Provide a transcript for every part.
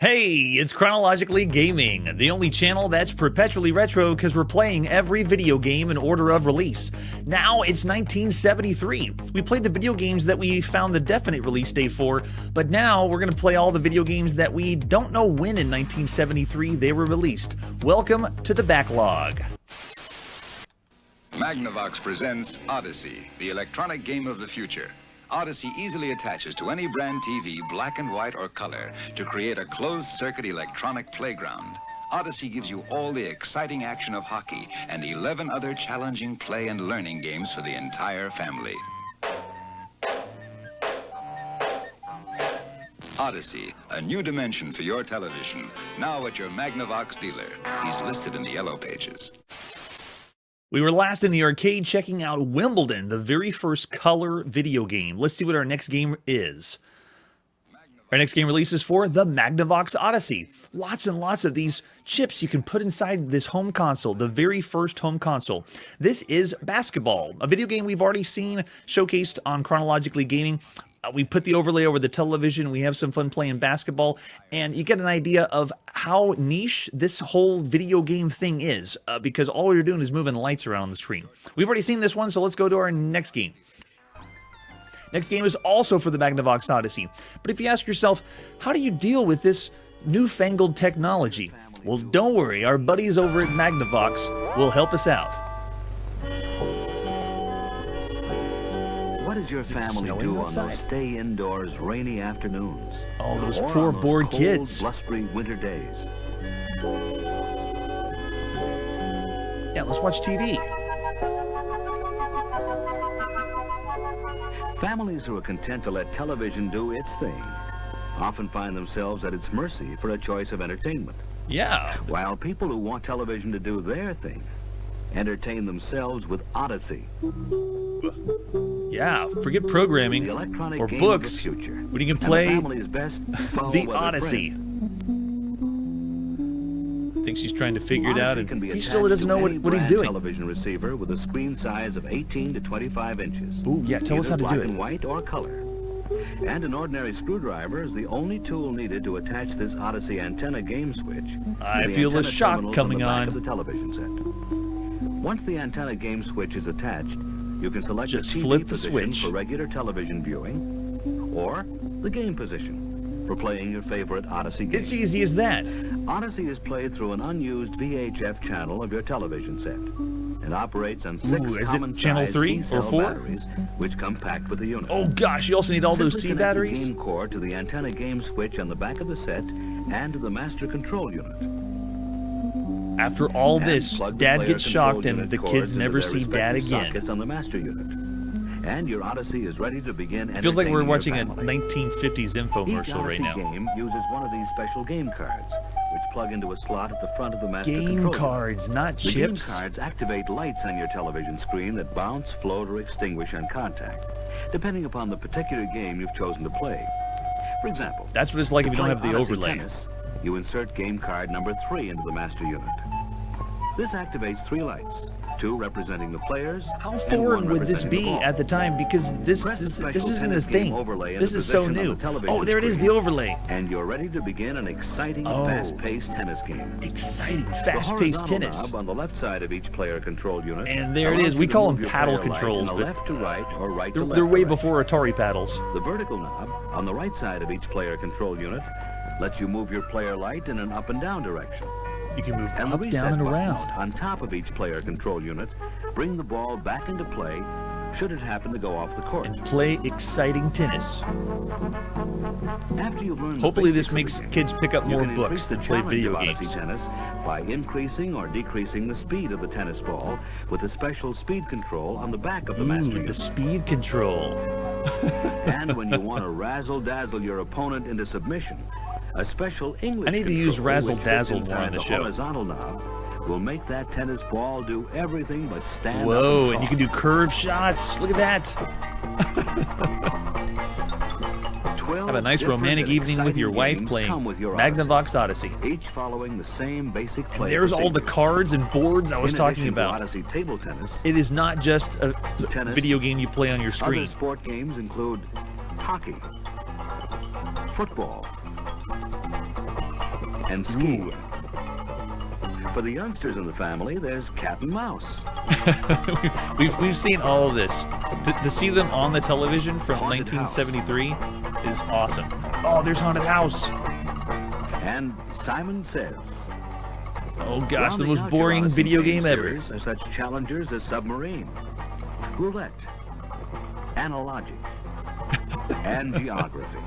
Hey, it's Chronologically Gaming, the only channel that's perpetually retro because we're playing every video game in order of release. Now it's 1973. We played the video games that we found the definite release date for, but now we're going to play all the video games that we don't know when in 1973 they were released. Welcome to the backlog. Magnavox presents Odyssey, the electronic game of the future. Odyssey easily attaches to any brand TV, black and white or color, to create a closed-circuit electronic playground. Odyssey gives you all the exciting action of hockey and 11 other challenging play and learning games for the entire family. Odyssey, a new dimension for your television, now at your Magnavox dealer. He's listed in the yellow pages. We were last in the arcade checking out Wimbledon, the very first color video game. Let's see what our next game is. Our next game releases for the Magnavox Odyssey. Lots and lots of these chips you can put inside this home console, the very first home console. This is Basketball, a video game we've already seen showcased on Chronologically Gaming. We put the overlay over the television, we have some fun playing basketball, and you get an idea of how niche this whole video game thing is, because all you're doing is moving lights around on the screen. We've already seen this one, so let's go to our next game. Next game is also for the Magnavox Odyssey, but if you ask yourself, how do you deal with this newfangled technology? Well, don't worry, our buddies over at Magnavox will help us out. What does your family do on those stay indoors rainy afternoons? Oh, those poor bored kids. Blustery winter days. Yeah, let's watch TV. Families who are content to let television do its thing often find themselves at its mercy for a choice of entertainment. Yeah. While people who want television to do their thing entertain themselves with Odyssey. Yeah, forget programming or books when you can play the Odyssey. I think she's trying to figure it out, and he still doesn't know what he's doing. Television receiver with a screen size of 18 to 25 inches. Ooh, yeah, tell us how to do it. Black and white or color. And an ordinary screwdriver is the only tool needed to attach this Odyssey antenna game switch. I feel the shock coming on. The television set. Once the antenna game switch is attached, you can select the TV position for regular television viewing, or the game position for playing your favorite Odyssey game. It's easy as that. Odyssey is played through an unused VHF channel of your television set. It operates on 6 common channel 3 or 4 batteries, which come packed with the unit. Oh gosh, you also need all those C batteries. The game cord to the antenna game switch on the back of the set and to the master control unit. After all this, Dad gets shocked and the kids never see Dad again. On the master unit. And your Odyssey is ready to begin. It feels like we're watching a 1950s infomercial right now. Each game uses one of these special game cards, which plug into a slot at the front of the master control unit. Game cards, not chips. The game cards activate lights on your television screen that bounce, float, or extinguish on contact, depending upon the particular game you've chosen to play. For example, that's what it's like if you don't have the overlay. Tennis, you insert game card number 3 into the master unit. This activates 3 lights, 2 representing the players. How foreign would this be at the time? Because this isn't a thing. This is so new. Oh, there it is, the overlay. And you're ready to begin an exciting, fast-paced tennis game. Exciting, fast-paced tennis. The horizontal knob on the left side of each player control unit. And there it is. We call them paddle controls, but left to right or right to left. They're way before Atari paddles. The vertical knob on the right side of each player control unit lets you move your player light in an up and down direction. You can move up, down, and around. On top of each player control unit, bring the ball back into play should it happen to go off the court. And play exciting tennis. After you've learned hopefully this makes kids pick up more books than play video games. Tennis by increasing or decreasing the speed of the tennis ball with a special speed control on the back of the master unit. The speed control. And when you want to razzle-dazzle your opponent into submission, a special English I need to use razzle-dazzle more on the show. Horizontal knob will make that tennis ball do everything but stand up. Whoa, and you can do curve shots. Look at that. Have a nice romantic evening with your wife playing Magnavox Odyssey. Each following the same basic play. And there's all the cards and boards I was talking about. Odyssey table tennis, it is not just a video game you play on your screen. Other sport games include hockey, football, and skiing. For the youngsters in the family, there's cat and mouse. we've seen all of this. To see them on the television from Haunted 1973 is awesome. Oh, there's Haunted House. And Simon Says. Oh gosh, the Rounding most out boring your Odyssey video game game ever. series are such challengers as Submarine, Roulette, Analogic, and Geography.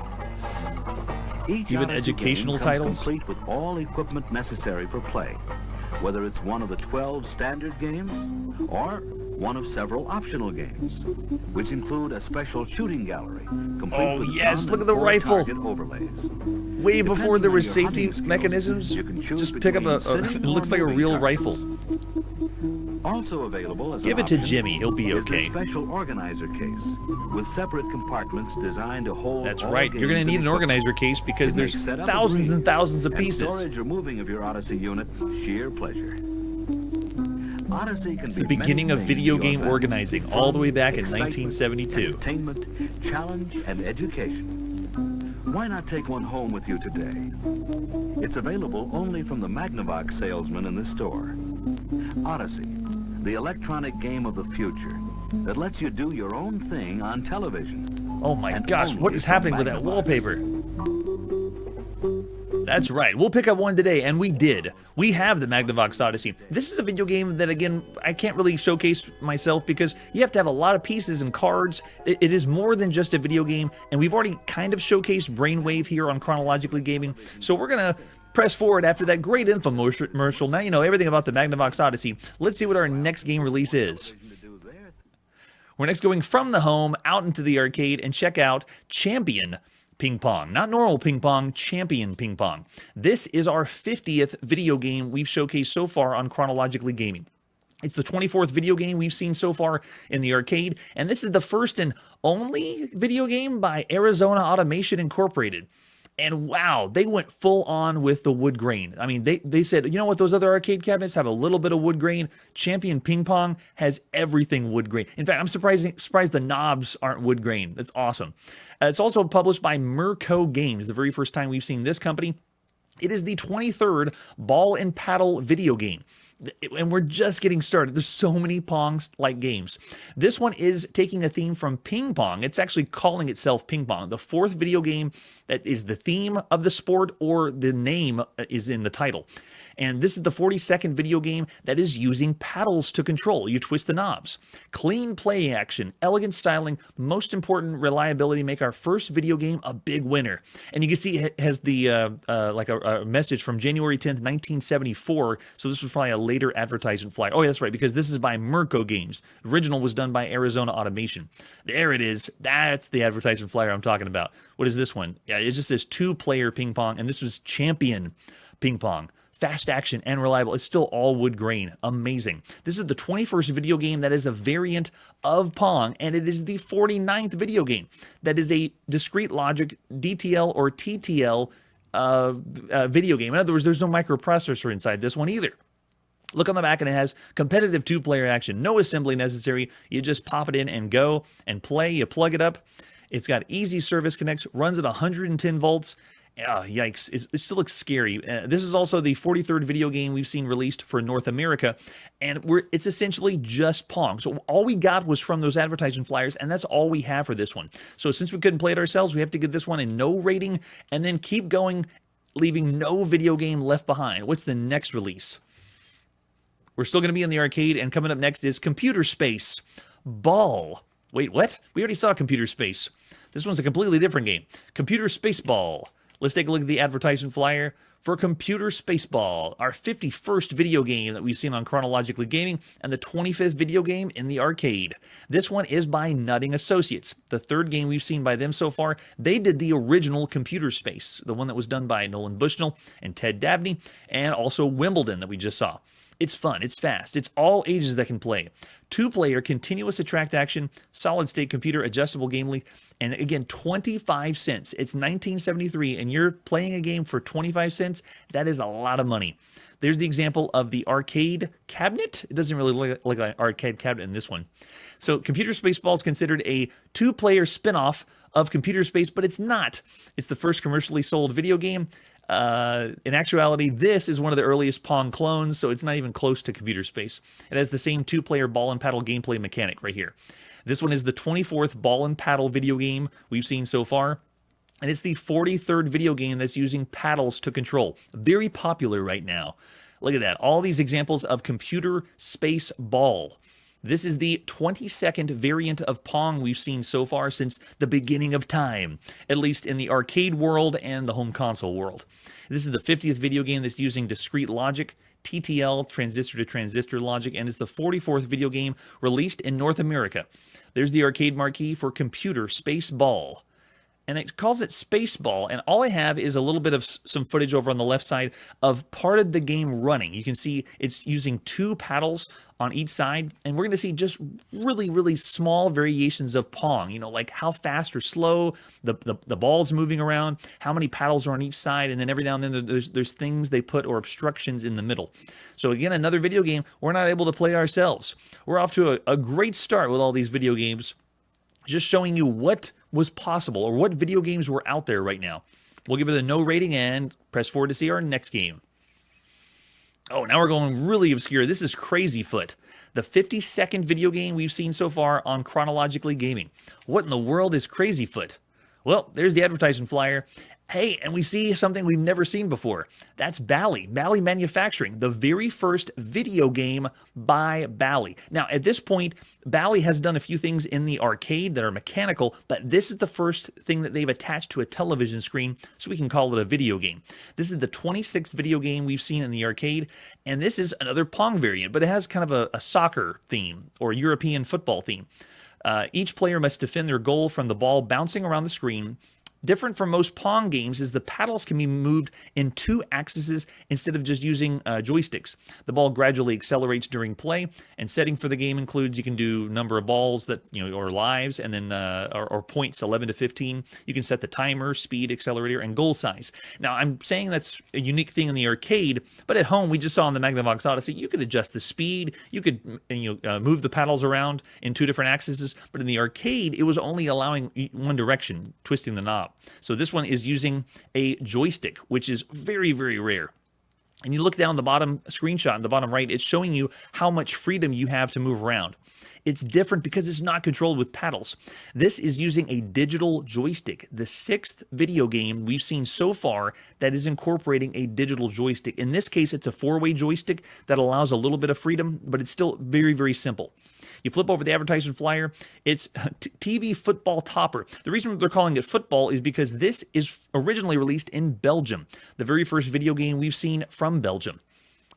Each Even Odyssey educational game comes titles? complete with all equipment necessary for play, whether it's one of the 12 standard games or one of several optional games, which include a special shooting gallery complete Oh, with yes, gun look at and the 4 rifle. target overlays. Way before there Depending were on your safety hunting skills, mechanisms, you can choose just pick up between it sitting looks or like a moving real targets. rifle. Also available as Give an it to option Jimmy, he'll be is okay. a special organizer case with separate compartments designed to hold That's all right. You're going to games need and an equipment. organizer case because It there's makes setup a thousands breeze, and thousands of and pieces. storage or moving of your Odyssey unit, sheer pleasure. Odyssey can It's be the beginning many of things video to your game family. organizing all the way back in Excitement, 1972. Entertainment, challenge, and education. Why not take one home with you today? It's available only from the Magnavox salesman in the store. Odyssey, the electronic game of the future that lets you do your own thing on television. Oh my And gosh, what only is from happening with that Magnavox. wallpaper? That's right. We'll pick up one today, and we did. We have the Magnavox Odyssey. This is a video game that, again, I can't really showcase myself because you have to have a lot of pieces and cards. It is more than just a video game, and we've already kind of showcased Brainwave here on Chronologically Gaming, so we're going to press forward after that great infomercial. Now you know everything about the Magnavox Odyssey. Let's see what our next game release is. We're next going from the home out into the arcade and check out Champion Ping-Pong. Not normal Ping-Pong, Champion Ping-Pong. This is our 50th video game we've showcased so far on Chronologically Gaming. It's the 24th video game we've seen so far in the arcade, and this is the first and only video game by Arizona Automation Incorporated. And wow, they went full on with the wood grain. I mean, they said, you know what, those other arcade cabinets have a little bit of wood grain. Champion Ping-Pong has everything wood grain. In fact, I'm surprised the knobs aren't wood grain. That's awesome. It's also published by Mirko Games, the very first time we've seen this company. It is the 23rd ball and paddle video game. And we're just getting started. There's so many Pong-like games. This one is taking a theme from Ping-Pong. It's actually calling itself Ping-Pong. The fourth video game that is the theme of the sport or the name is in the title. And this is the 42nd video game that is using paddles to control. You twist the knobs. Clean play action, elegant styling, most important, reliability make our first video game a big winner. And you can see it has the like a message from January 10th, 1974. So this was probably a later advertisement flyer. Oh, yeah, that's right, because this is by Mirko Games. The original was done by Arizona Automation. There it is. That's the advertisement flyer I'm talking about. What is this one? Yeah, it just says 2-player ping-pong, and this was Champion Ping-Pong. Fast action and reliable. It's still all wood grain. Amazing. This is the 21st video game that is a variant of Pong, and it is the 49th video game that is a discrete logic DTL or TTL video game. In other words, there's no microprocessor inside this one either. Look on the back and it has competitive 2-player action. No assembly necessary. You just pop it in and go and play. You plug it up. It's got easy service connects, runs at 110 volts. Yikes, it still looks scary. This is also the 43rd video game we've seen released for North America, and it's essentially just Pong. So all we got was from those advertising flyers, and that's all we have for this one. So since we couldn't play it ourselves, we have to give this one a no rating, and then keep going, leaving no video game left behind. What's the next release? We're still going to be in the arcade, and coming up next is Computer Space Ball. Wait, what? We already saw Computer Space. This one's a completely different game. Computer Space Ball. Let's take a look at the advertisement flyer for Computer Spaceball, our 51st video game that we've seen on Chronologically Gaming and the 25th video game in the arcade. This one is by Nutting Associates, the third game we've seen by them so far. They did the original Computer Space, the one that was done by Nolan Bushnell and Ted Dabney, and also Wimbledon that we just saw. It's fun, it's fast, it's all ages that can play. 2-player continuous attract action, solid state computer adjustable game length, and again, 25 cents. It's 1973 and you're playing a game for 25 cents. That is a lot of money. There's the example of the arcade cabinet. It doesn't really look like an arcade cabinet in this one. So Computer Spaceball is considered a 2-player spin-off of Computer Space, but it's not. It's the first commercially sold video game. In actuality, this is one of the earliest Pong clones, so it's not even close to computer space. It has the same two-player ball and paddle gameplay mechanic right here. This one is the 24th ball and paddle video game we've seen so far, and it's the 43rd video game that's using paddles to control. Very popular right now. Look at that. All these examples of computer space ball. This is the 22nd variant of Pong we've seen so far since the beginning of time, at least in the arcade world and the home console world. This is the 50th video game that's using discrete logic, TTL, transistor to transistor logic, and is the 44th video game released in North America. There's the arcade marquee for Computer Space Ball. And it calls it Spaceball, and all I have is a little bit of some footage over on the left side of part of the game running. You can see it's using two paddles on each side, and we're going to see just really, really small variations of Pong, you know, like how fast or slow the ball's moving around, how many paddles are on each side, and then every now and then there's things they put or obstructions in the middle. So again, another video game we're not able to play ourselves. We're off to a great start with all these video games, just showing you what was possible or what video games were out there right now. We'll give it a no rating and press forward to see our next game. Oh, now we're going really obscure. This is Crazy Foot, the 52nd video game we've seen so far on Chronologically Gaming. What in the world is Crazy Foot? Well, there's the advertisement flyer. Hey, and we see something we've never seen before. That's Bally Manufacturing, the very first video game by Bally. Now, at this point, Bally has done a few things in the arcade that are mechanical, but this is the first thing that they've attached to a television screen, so we can call it a video game. This is the 26th video game we've seen in the arcade, and this is another Pong variant, but it has kind of a soccer theme or European football theme. Each player must defend their goal from the ball bouncing around the screen. Different from most Pong games is the paddles can be moved in two axes instead of just using joysticks. The ball gradually accelerates during play, and setting for the game includes you can do number of balls that or lives, and then or points 11 to 15. You can set the timer, speed, accelerator, and goal size. Now I'm saying that's a unique thing in the arcade, but at home we just saw in the Magnavox Odyssey you could adjust the speed, you could move the paddles around in two different axes, but in the arcade it was only allowing one direction, twisting the knob. So this one is using a joystick, which is very, very rare. And you look down the bottom screenshot in the bottom right, it's showing you how much freedom you have to move around. It's different because it's not controlled with paddles. This is using a digital joystick, the 6th video game we've seen so far that is incorporating a digital joystick. In this case, it's a 4-way joystick that allows a little bit of freedom, but it's still very, very simple. You flip over the advertisement flyer, it's TV Football Topper. The reason they're calling it football is because this is originally released in Belgium, the very first video game we've seen from Belgium.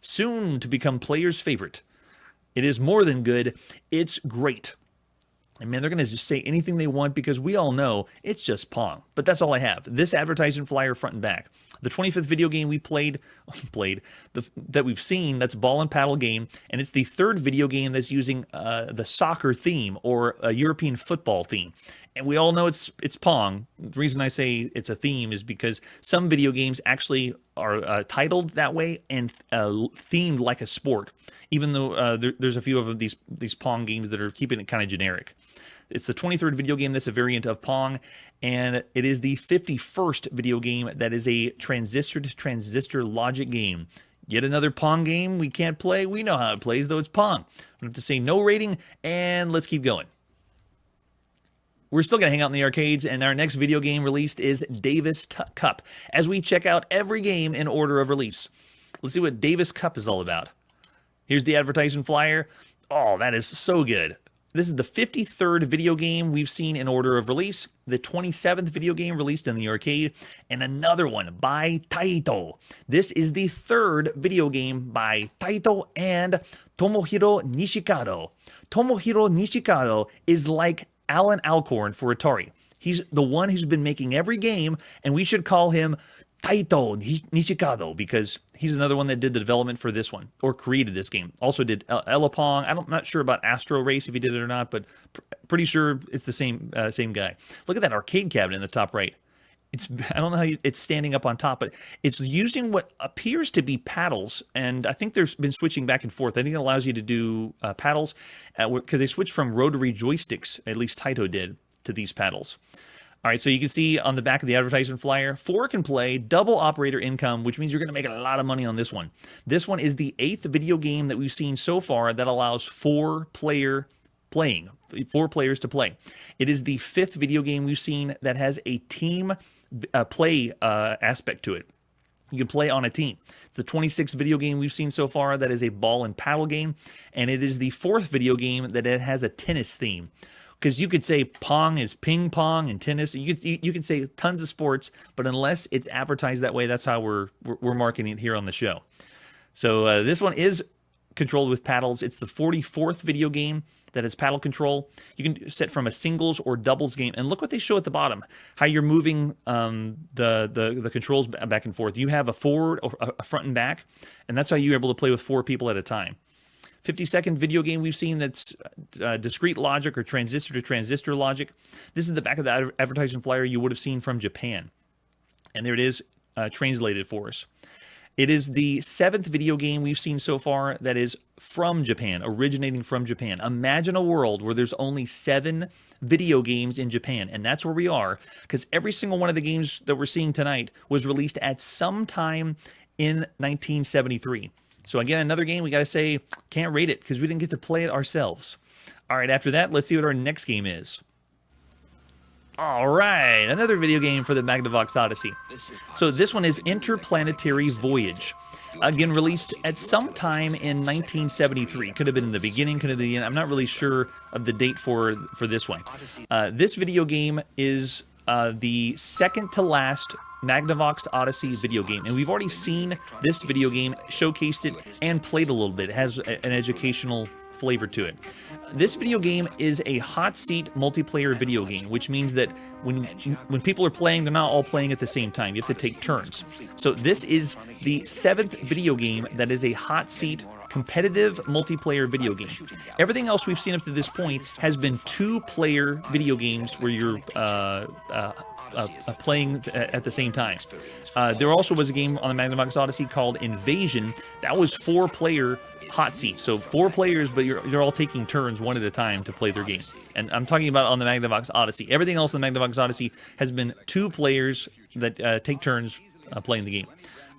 Soon to become players' favorite. It is more than good, it's great. And man, they're going to just say anything they want because we all know it's just Pong. But that's all I have. This advertisement flyer front and back. The 25th video game we that we've seen, that's ball and paddle game, and it's the 3rd video game that's using the soccer theme or a European football theme. And we all know it's Pong. The reason I say it's a theme is because some video games actually are titled that way and themed like a sport, even though there's a few of these Pong games that are keeping it kind of generic. It's the 23rd video game that's a variant of Pong, and it is the 51st video game that is a transistor-to-transistor logic game. Yet another Pong game we can't play. We know how it plays, though it's Pong. I'm going to say no rating, and let's keep going. We're still going to hang out in the arcades, and our next video game released is Davis Cup, as we check out every game in order of release. Let's see what Davis Cup is all about. Here's the advertisement flyer. Oh, that is so good. This is the 53rd video game we've seen in order of release, the 27th video game released in the arcade, and another one by Taito. This is the 3rd video game by Taito and Tomohiro Nishikado. Tomohiro Nishikado is like Alan Alcorn for Atari. He's the one who's been making every game, and we should call him Taito Nishikado because he's another one that did the development for this one or created this game. Also did Elapong. I'm not sure about Astro Race if he did it or not, but pretty sure it's the same guy. Look at that arcade cabinet in the top right. I don't know how it's standing up on top, but it's using what appears to be paddles, and I think they've been switching back and forth. I think it allows you to do paddles because they switched from rotary joysticks, at least Taito did, to these paddles. All right, so you can see on the back of the advertisement flyer, 4 can play, double operator income, which means you're going to make a lot of money on this one. This one is the 8th video game that we've seen so far that allows 4 players to play. It is the 5th video game we've seen that has a team play aspect to it. You can play on a team. It's the 26th video game we've seen so far that is a ball and paddle game, and it is the 4th video game that it has a tennis theme. Because you could say Pong is ping pong and tennis. You could say tons of sports, but unless it's advertised that way, that's how we're marketing it here on the show. So this one is controlled with paddles. It's the 44th video game that has paddle control. You can set from a singles or doubles game. And look what they show at the bottom, how you're moving the controls back and forth. You have a forward, a front and back, and that's how you're able to play with 4 people at a time. 52nd video game we've seen that's discrete logic or transistor to transistor logic. This is the back of the advertising flyer you would have seen from Japan. And there it is translated for us. It is the 7th video game we've seen so far that is from Japan, originating from Japan. Imagine a world where there's only 7 video games in Japan, and that's where we are, because every single one of the games that we're seeing tonight was released at some time in 1973. So again, another game we got to say, can't rate it because we didn't get to play it ourselves. All right, after that, let's see what our next game is. All right, another video game for the Magnavox Odyssey. So this one is Interplanetary Voyage. Again, released at some time in 1973. Could have been in the beginning, could have been the end. I'm not really sure of the date for this one. This video game is the second to last Magnavox Odyssey video game, and we've already seen this video game, showcased it, and played a little bit. It has an educational flavor to it. This video game is a hot seat multiplayer video game, which means that when people are playing, they're not all playing at the same time. You have to take turns. So this is the 7th video game that is a hot seat competitive multiplayer video game. Everything else we've seen up to this point has been 2-player video games where you're playing at the same time. There also was a game on the Magnavox Odyssey called Invasion. That was 4-player hot seat. So 4 players, but you're all taking turns one at a time to play their game. And I'm talking about on the Magnavox Odyssey. Everything else on the Magnavox Odyssey has been 2 players that take turns playing the game.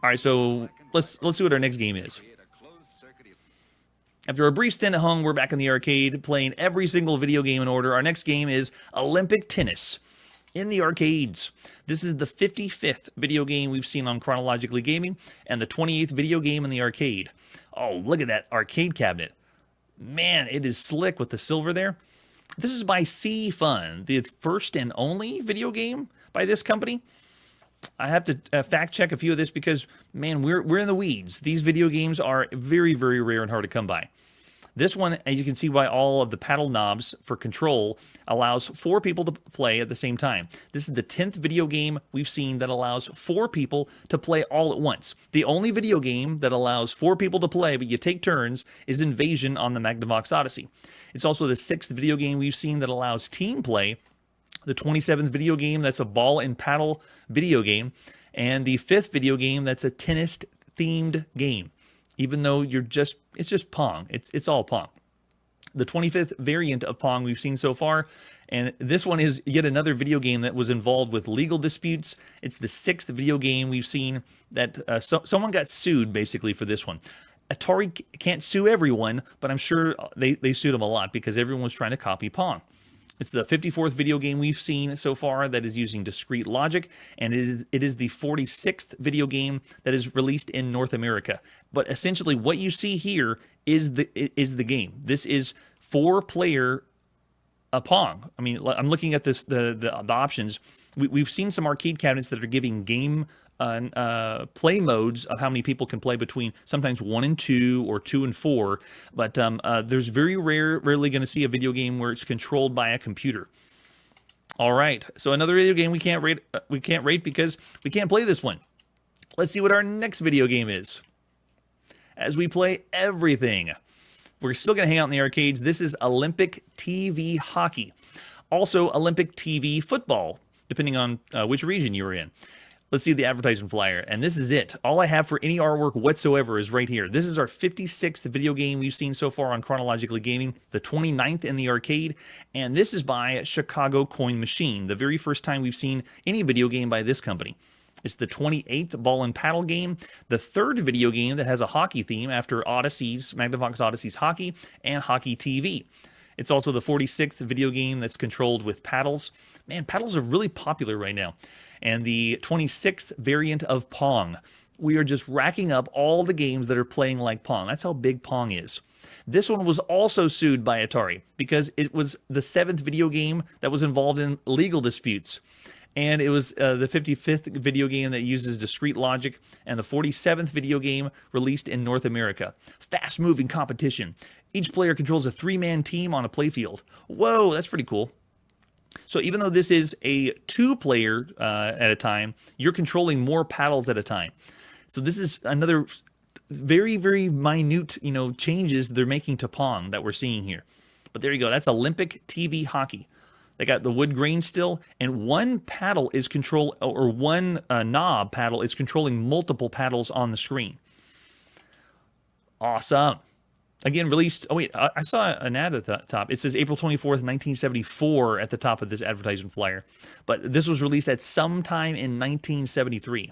All right, so let's see what our next game is. After a brief stint at home, we're back in the arcade playing every single video game in order. Our next game is Olympic Tennis in the arcades. This is the 55th video game we've seen on Chronologically Gaming and the 28th video game in the arcade. Oh, look at that arcade cabinet. Man, it is slick with the silver there. This is by C Fun, the first and only video game by this company. I have to fact check a few of this because, man, we're in the weeds. These video games are very, very rare and hard to come by. This one, as you can see by all of the paddle knobs for control, allows 4 people to play at the same time. This is the 10th video game we've seen that allows 4 people to play all at once. The only video game that allows 4 people to play, but you take turns, is Invasion on the Magnavox Odyssey. It's also the 6th video game we've seen that allows team play, the 27th video game that's a ball and paddle video game, and the 5th video game that's a tennis-themed game. Even though it's just Pong. It's all Pong. The 25th variant of Pong we've seen so far, and this one is yet another video game that was involved with legal disputes. It's the 6th video game we've seen that someone got sued basically for this one. Atari can't sue everyone, but I'm sure they sued them a lot because everyone was trying to copy Pong. It's the 54th video game we've seen so far that is using discrete logic, and it is the 46th video game that is released in North America. But essentially what you see here is the game. This is 4-player Pong. I mean, I'm looking at the options. We've seen some arcade cabinets that are giving game play modes of how many people can play between sometimes 1 and 2 or 2 and 4, but there's rarely going to see a video game where it's controlled by a computer. All right, so another video game we can't rate because we can't play this one. Let's see what our next video game is. As we play everything, we're still going to hang out in the arcades. This is Olympic TV Hockey, also Olympic TV Football, depending on which region you were in. Let's see the advertisement flyer, and this is it. All I have for any artwork whatsoever is right here. This is our 56th video game we've seen so far on Chronologically Gaming, the 29th in the arcade, and this is by Chicago Coin Machine, the very first time we've seen any video game by this company. It's the 28th ball and paddle game, the third video game that has a hockey theme after Magnavox Odyssey's Hockey and Hockey TV. It's also the 46th video game that's controlled with paddles. Man, paddles are really popular right now. And the 26th variant of Pong. We are just racking up all the games that are playing like Pong. That's how big Pong is. This one was also sued by Atari because it was the 7th video game that was involved in legal disputes. And it was the 55th video game that uses discrete logic and the 47th video game released in North America. Fast-moving competition. Each player controls a 3-man team on a playfield. Whoa, that's pretty cool. So even though this is a 2-player at a time, you're controlling more paddles at a time. So this is another very, very minute, changes they're making to Pong that we're seeing here. But there you go. That's Olympic TV hockey. They got the wood grain still, and one paddle is one knob paddle is controlling multiple paddles on the screen. Awesome. Again, released, oh wait, I saw an ad at the top. It says April 24th, 1974 at the top of this advertisement flyer. But this was released at some time in 1973.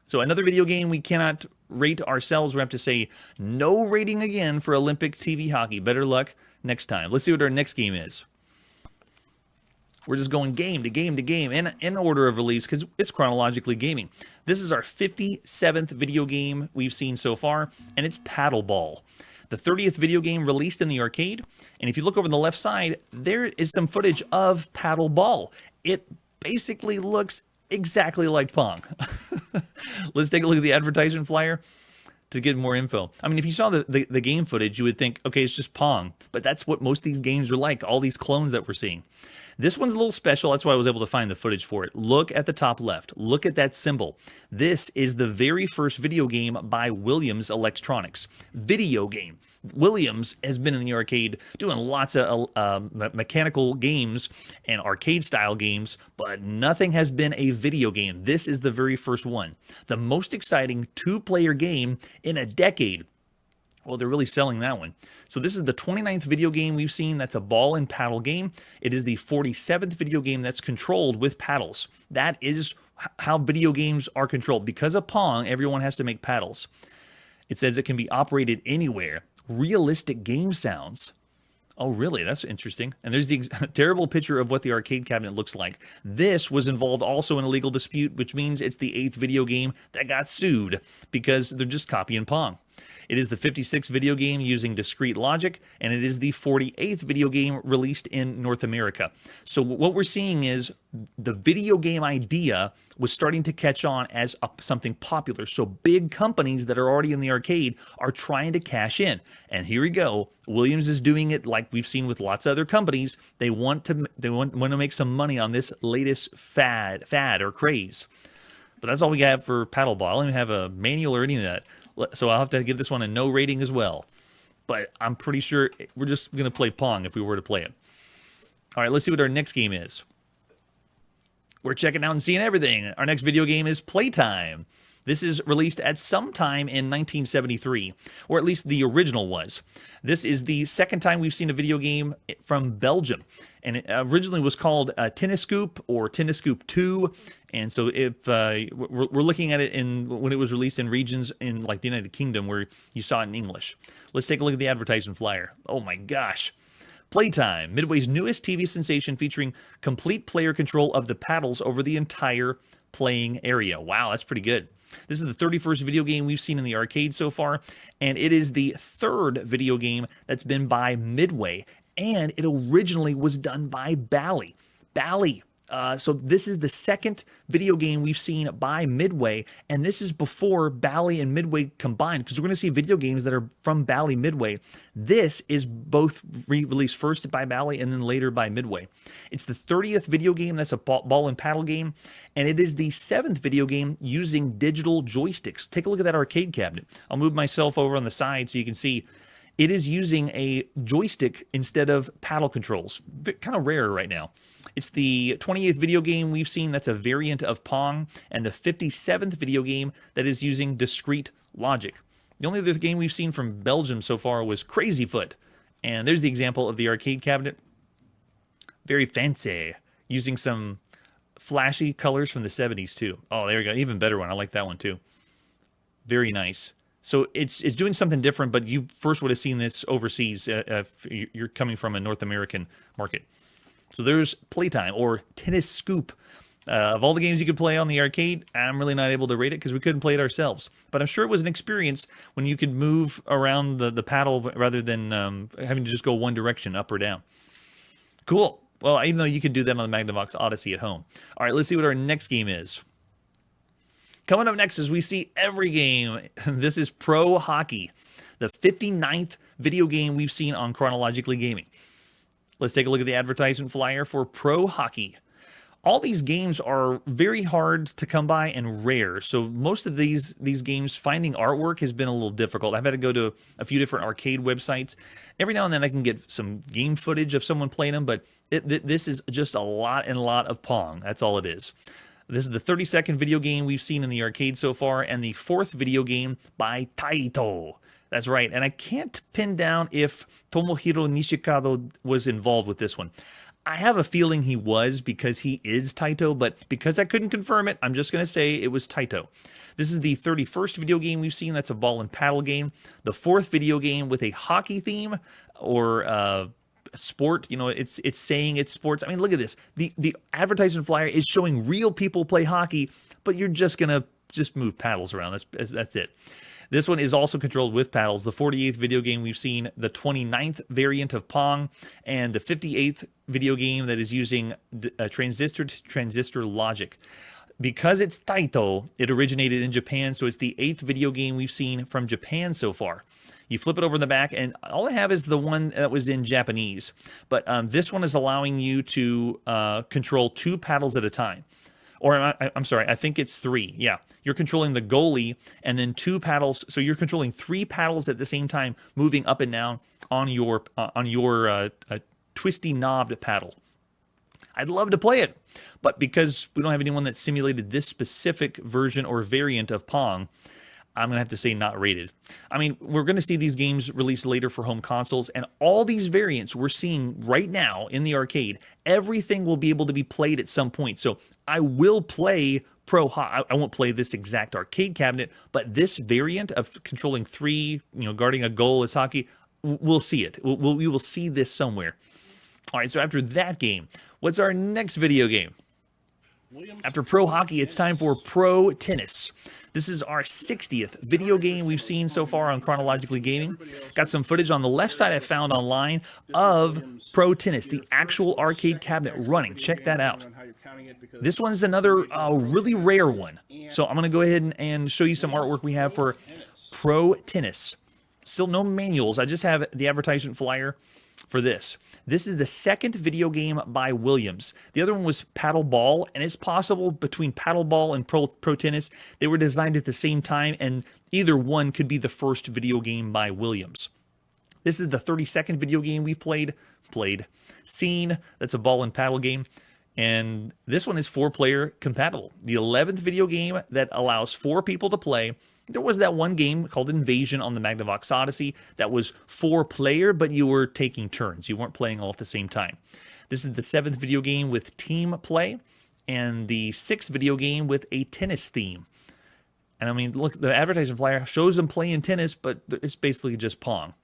So another video game we cannot rate ourselves. We have to say no rating again for Olympic TV hockey. Better luck next time. Let's see what our next game is. We're just going game to game to game in order of release because it's Chronologically Gaming. This is our 57th video game we've seen so far, and it's Paddleball. The 30th video game released in the arcade, and if you look over on the left side, there is some footage of Paddleball. It basically looks exactly like Pong. Let's take a look at the advertisement flyer to get more info. I mean, if you saw the game footage, you would think, okay, it's just Pong, but that's what most of these games are like, all these clones that we're seeing. This one's a little special. That's why I was able to find the footage for it. Look at the top left. Look at that symbol. This is the very first video game by Williams Electronics. Video game. Williams has been in the arcade doing lots of mechanical games and arcade-style games, but nothing has been a video game. This is the very first one. The most exciting 2-player game in a decade. Well, they're really selling that one. So this is the 29th video game we've seen. That's a ball and paddle game. It is the 47th video game that's controlled with paddles. That is how video games are controlled. Because of Pong, everyone has to make paddles. It says it can be operated anywhere. Realistic game sounds. Oh, really? That's interesting. And there's the terrible picture of what the arcade cabinet looks like. This was involved also in a legal dispute, which means it's the 8th video game that got sued because they're just copying Pong. It is the 56th video game using discrete logic, and it is the 48th video game released in North America. So what we're seeing is the video game idea was starting to catch on as something popular. So big companies that are already in the arcade are trying to cash in. And here we go. Williams is doing it like we've seen with lots of other companies. They want to make some money on this latest fad or craze. But that's all we got for Paddleball. I don't even have a manual or any of that. So I'll have to give this one a no rating as well. But I'm pretty sure we're just going to play Pong if we were to play it. All right, let's see what our next game is. We're checking out and seeing everything. Our next video game is Playtime. This is released at some time in 1973, or at least the original was. This is the second time we've seen a video game from Belgium, and it originally was called Tenniscoop or Tenniscoop 2. And so if we're looking at it when it was released in regions in like the United Kingdom where you saw it in English. Let's take a look at the advertisement flyer. Oh my gosh. Playtime, Midway's newest TV sensation featuring complete player control of the paddles over the entire playing area. Wow, that's pretty good. This is the 31st video game we've seen in the arcade so far, and it is the third video game that's been by Midway, and it originally was done by Bally. So this is the second video game we've seen by Midway, and this is before Bally and Midway combined, because we're going to see video games that are from Bally Midway. This is both released first by Bally and then later by Midway. It's the 30th video game that's a ball and paddle game, and it is the 7th video game using digital joysticks. Take a look at that arcade cabinet. I'll move myself over on the side so you can see it is using a joystick instead of paddle controls. Kind of rare right now. It's the 28th video game we've seen that's a variant of Pong, and the 57th video game that is using discrete logic. The only other game we've seen from Belgium so far was Crazy Foot. And there's the example of the arcade cabinet. Very fancy, using some flashy colors from the 70s too. Oh, there we go. Even better one. I like that one too. Very nice. So it's doing something different, but you first would have seen this overseas if you're coming from a North American market. So there's Playtime, or Tennis Scoop. Of all the games you could play on the arcade, I'm really not able to rate it because we couldn't play it ourselves. But I'm sure it was an experience when you could move around the paddle rather than having to just go one direction, up or down. Cool. Well, even though you could do that on the Magnavox Odyssey at home. All right, let's see what our next game is. Coming up next is we see every game. This is Pro Hockey, the 59th video game we've seen on Chronologically Gaming. Let's take a look at the advertisement flyer for Pro Hockey. All these games are very hard to come by and rare. So most of these games, finding artwork has been a little difficult. I've had to go to a few different arcade websites. Every now and then I can get some game footage of someone playing them, but this is just a lot of Pong. That's all it is. This is the 32nd video game we've seen in the arcade so far, and the 4th video game by Taito. That's right, and I can't pin down if Tomohiro Nishikado was involved with this one. I have a feeling he was because he is Taito, but because I couldn't confirm it, I'm just going to say it was Taito. This is the 31st video game we've seen. That's a ball and paddle game. The 4th video game with a hockey theme or sport. You know, it's saying it's sports. I mean, look at this. The advertisement flyer is showing real people play hockey, but you're just going to move paddles around. That's it. This one is also controlled with paddles. The 48th video game we've seen, the 29th variant of Pong, and the 58th video game that is using transistor logic. Because it's Taito, it originated in Japan, so it's the 8th video game we've seen from Japan so far. You flip it over in the back, and all I have is the one that was in Japanese. But this one is allowing you to control 2 paddles at a time. Or I'm sorry, I think it's 3. Yeah, you're controlling the goalie and then 2 paddles. So you're controlling 3 paddles at the same time, moving up and down on your twisty knobbed paddle. I'd love to play it, but because we don't have anyone that simulated this specific version or variant of Pong, I'm going to have to say not rated. I mean, we're going to see these games released later for home consoles, and all these variants we're seeing right now in the arcade, everything will be able to be played at some point. So I will play Pro Hockey. I won't play this exact arcade cabinet, but this variant of controlling 3, guarding a goal as hockey, we'll see it. We will see this somewhere. All right, so after that game, what's our next video game? After Pro Hockey, it's time for Pro Tennis. This is our 60th video game we've seen so far on Chronologically Gaming. Got some footage on the left side I found online of Pro Tennis, the actual arcade cabinet running. Check that out. This one's another really rare one. So I'm going to go ahead and show you some artwork we have for Pro Tennis. Still no manuals. I just have the advertisement flyer for this. This is the 2nd video game by Williams. The other one was Paddle Ball, and it's possible between Paddle Ball and Pro Tennis, they were designed at the same time, and either one could be the first video game by Williams. This is the 32nd video game we've played. Scene, that's a ball and paddle game. And this one is 4-player compatible. The 11th video game that allows 4 people to play. There was that one game called Invasion on the Magnavox Odyssey that was 4-player, but you were taking turns. You weren't playing all at the same time. This is the 7th video game with team play, and the 6th video game with a tennis theme. And I mean, look, the advertising flyer shows them playing tennis, but it's basically just Pong.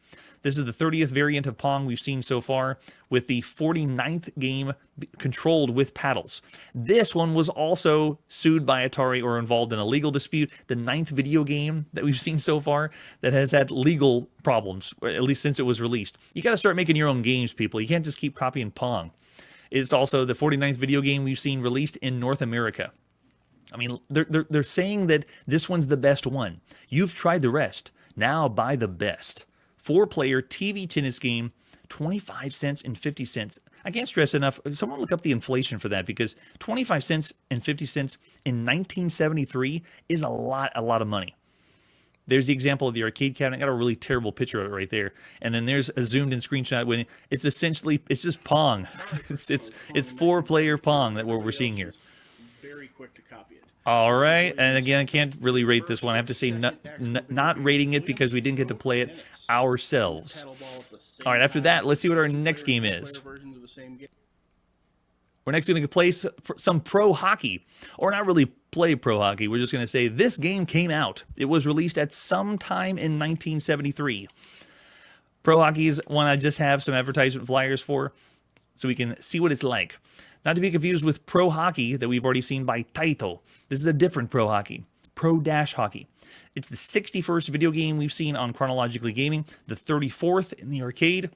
This is the 30th variant of Pong we've seen so far, with the 49th game controlled with paddles. This one was also sued by Atari or involved in a legal dispute. The 9th video game that we've seen so far that has had legal problems, or at least since it was released. You got to start making your own games, people. You can't just keep copying Pong. It's also the 49th video game we've seen released in North America. I mean, they're saying that this one's the best one. You've tried the rest. Now buy the best. 4-player TV tennis game, 25 cents and 50 cents. I can't stress enough. Someone look up the inflation for that, because 25 cents and 50 cents in 1973 is a lot of money. There's the example of the arcade cabinet. Got a really terrible picture of it right there. And then there's a zoomed in screenshot when it's essentially, it's just Pong. it's 4-player Pong that we're seeing here. Very quick to copy it. All right. And again, I can't really rate this one. I have to say not rating it because we didn't get to play it ourselves. All right. After that, let's see what our next game is. We're next going to play some pro hockey, or not really play pro hockey. We're just going to say this game came out. It was released at some time in 1973. Pro hockey is one I just have some advertisement flyers for, so we can see what it's like. Not to be confused with pro hockey that we've already seen by Taito. This is a different pro hockey, pro-hockey. It's the 61st video game we've seen on Chronologically Gaming, the 34th in the arcade,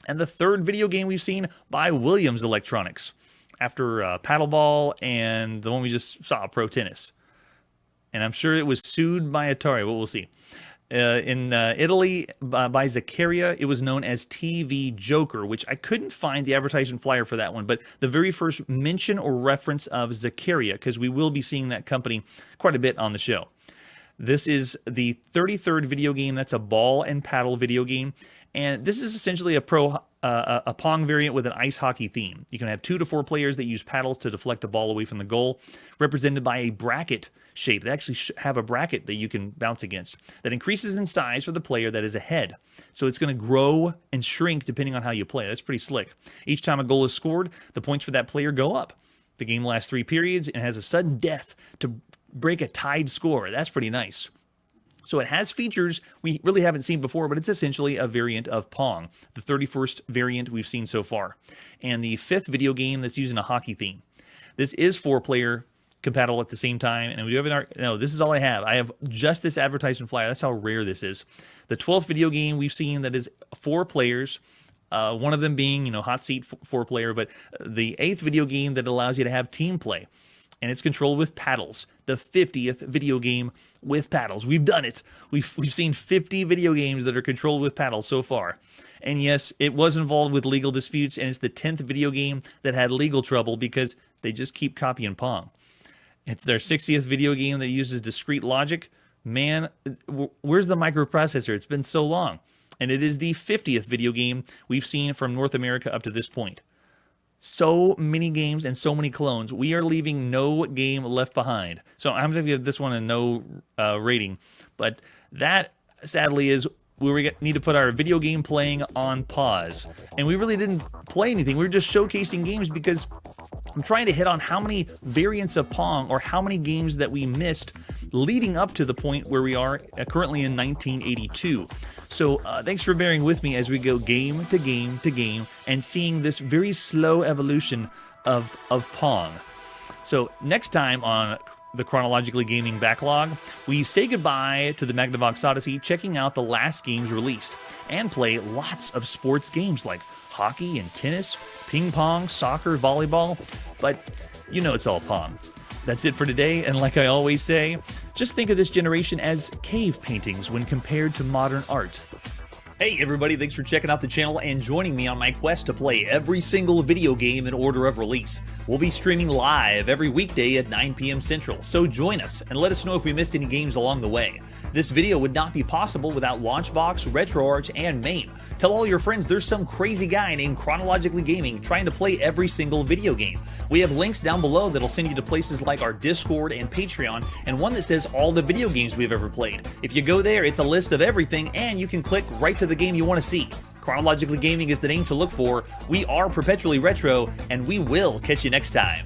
and the 3rd video game we've seen by Williams Electronics, after Paddleball and the one we just saw, Pro Tennis. And I'm sure it was sued by Atari, but we'll see. In Italy, by Zaccaria, it was known as TV Joker, which I couldn't find the advertisement flyer for that one, but the very first mention or reference of Zaccaria, because we will be seeing that company quite a bit on the show. This is the 33rd video game. That's a ball and paddle video game. And this is essentially a Pong variant with an ice hockey theme. You can have 2 to 4 players that use paddles to deflect a ball away from the goal, represented by a bracket shape. They actually have a bracket that you can bounce against that increases in size for the player that is ahead. So it's going to grow and shrink depending on how you play. That's pretty slick. Each time a goal is scored, the points for that player go up. The game lasts 3 periods and has a sudden death to break a tied score. That's pretty nice. So it has features we really haven't seen before, but it's essentially a variant of Pong, the 31st variant we've seen so far, and the 5th video game that's using a hockey theme. This is 4-player compatible at the same time, and we haven't. No, this is all I have. I have just this advertisement flyer. That's how rare this is. The 12th video game we've seen that is 4 players. One of them being, hot seat 4-player, but the 8th video game that allows you to have team play. And it's controlled with paddles. The 50th video game with paddles. We've done it. We've seen 50 video games that are controlled with paddles so far. And yes, it was involved with legal disputes, and it's the 10th video game that had legal trouble because they just keep copying Pong. It's their 60th video game that uses discrete logic. Man, where's the microprocessor? It's been so long. And it is the 50th video game we've seen from North America up to this point. So many games and so many clones. We are leaving no game left behind. So I'm going to give this one a no rating. But that, sadly, is where we need to put our video game playing on pause. And we really didn't play anything. We were just showcasing games because I'm trying to hit on how many variants of Pong or how many games that we missed leading up to the point where we are currently in 1982. So thanks for bearing with me as we go game to game to game and seeing this very slow evolution of Pong. So next time on the Chronologically Gaming Backlog, we say goodbye to the Magnavox Odyssey, checking out the last games released, and play lots of sports games like hockey and tennis, ping pong, soccer, volleyball, but it's all Pong. That's it for today, and like I always say, just think of this generation as cave paintings when compared to modern art. Hey everybody, thanks for checking out the channel and joining me on my quest to play every single video game in order of release. We'll be streaming live every weekday at 9 p.m. Central, so join us and let us know if we missed any games along the way. This video would not be possible without Launchbox, RetroArch, and MAME. Tell all your friends there's some crazy guy named Chronologically Gaming trying to play every single video game. We have links down below that'll send you to places like our Discord and Patreon, and one that says all the video games we've ever played. If you go there, it's a list of everything, and you can click right to the game you want to see. Chronologically Gaming is the name to look for. We are perpetually retro, and we will catch you next time.